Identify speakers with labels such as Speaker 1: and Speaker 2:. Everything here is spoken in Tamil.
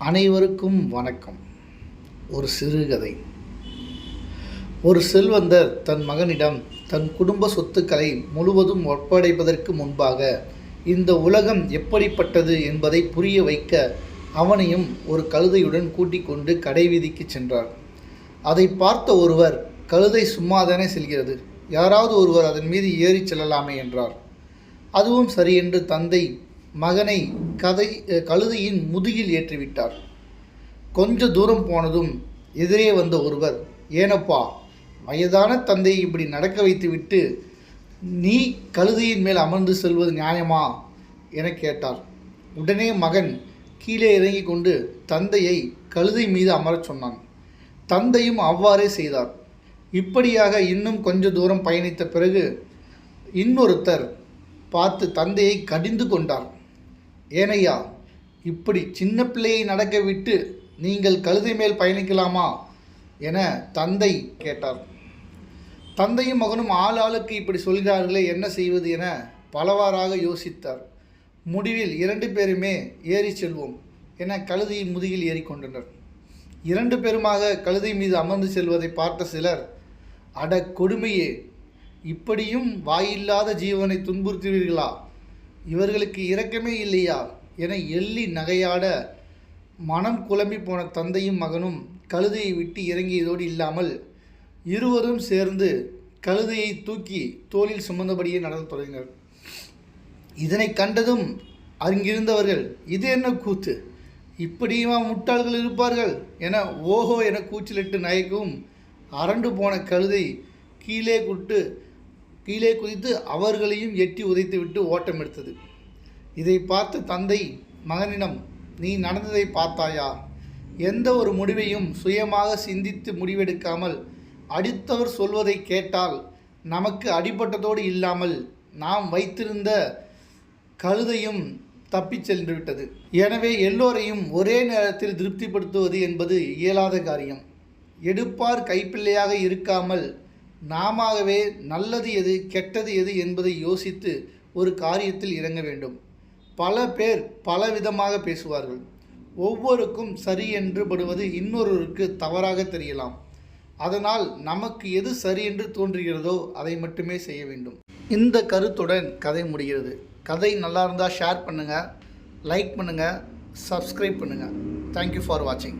Speaker 1: அனைவருக்கும் வணக்கம். ஒரு சிறுகதை. ஒரு செல்வந்தர் தன் மகனிடம் தன் குடும்ப சொத்துக்களை முழுவதும் ஒப்படைப்பதற்கு முன்பாக இந்த உலகம் எப்படிப்பட்டது என்பதை புரிய வைக்க அவனையும் ஒரு கழுதையுடன் கூட்டிக் கொண்டு கடைவீதிக்கு சென்றார். அதை பார்த்த ஒருவர், கழுதை சும்மாதானே செல்கிறது, யாராவது ஒருவர் அதன் மீது ஏறிச் செல்லலாமே என்றார். அதுவும் சரி என்று தந்தை மகனை கழுதையின் முதுகில் ஏற்றிவிட்டார். கொஞ்ச தூரம் போனதும் எதிரே வந்த ஒருவர், ஏனப்பா, வயதான தந்தையை இப்படி நடக்க வைத்துவிட்டு நீ கழுதையின் மேல் அமர்ந்து செல்வது நியாயமா என கேட்டார். உடனே மகன் கீழே இறங்கி கொண்டு தந்தையை கழுதை மீது அமரச் சொன்னான். தந்தையும் அவ்வாறே செய்தார். இப்படியாக இன்னும் கொஞ்ச தூரம் பயணித்த பிறகு இன்னொருத்தர் பார்த்து தந்தையை கடிந்து கொண்டார். ஏனையா, இப்படி சின்ன பிள்ளையை நடக்க விட்டு நீங்கள் கழுதை மேல் பயணிக்கலாமா என தந்தை கேட்டார். தந்தையும் மகனும் ஆளுக்கு இப்படி சொல்கிறார்களே, என்ன செய்வது என பலவாறாக யோசித்தார். முடிவில் 2 பேருமே ஏறி செல்வோம் என கழுதையின் முதுகில் ஏறிக்கொண்டனர். 2 பேருமாக கழுதை மீது அமர்ந்து செல்வதை பார்த்த சிலர், அட கொடுமையே, இப்படியும் வாயில்லாத ஜீவனை துன்புறுத்துவீர்களா, இவர்களுக்கு இரக்கமே இல்லையா என எள்ளி நகையாட மனம் குழம்பி போன தந்தையும் மகனும் கழுதையை விட்டு இறங்கியதோடு இல்லாமல் இருவரும் சேர்ந்து கழுதையை தூக்கி தோளில் சுமந்தபடியே நடந்து தொடங்கினர். இதனை கண்டதும் அங்கிருந்தவர்கள், இது என்ன கூத்து, இப்படியுமா முட்டாள்கள் இருப்பார்கள் என ஓஹோ என கூச்சலிட்டு நகைக்கவும் அரண்டு போன கழுதை கீழே குதித்து அவர்களையும் எட்டி உதைத்துவிட்டு ஓட்டம் எடுத்தது. இதை பார்த்த தந்தை மகனிடம், நீ நடந்ததை பார்த்தாயா? எந்த ஒரு முடிவையும் சுயமாக சிந்தித்து முடிவெடுக்காமல் அடுத்தவர் சொல்வதை கேட்டால் நமக்கு அடிபட்டதோடு இல்லாமல் நாம் வைத்திருந்த கழுதையும் தப்பிச் சென்று விட்டது. எனவே எல்லோரையும் ஒரே நேரத்தில் திருப்திப்படுத்துவது என்பது இயலாத காரியம். எடுப்பார் கைப்பிள்ளையாக இருக்காமல் நாமவே நல்லது எது கெட்டது எது என்பதை யோசித்து ஒரு காரியத்தில் இறங்க வேண்டும். பல பேர் பலவிதமாக பேசுவார்கள். ஒவ்வொருக்கும் சரி என்று படுவது இன்னொருவருக்கு தவறாக தெரியலாம். அதனால் நமக்கு எது சரி என்று தோன்றுகிறதோ அதை மட்டுமே செய்ய வேண்டும். இந்த கருத்துடன் கதை முடிகிறது. கதை நல்லா இருந்தால் ஷேர் பண்ணுங்கள், லைக் பண்ணுங்கள், சப்ஸ்கிரைப் பண்ணுங்கள். தேங்க்யூ ஃபார் வாட்சிங்.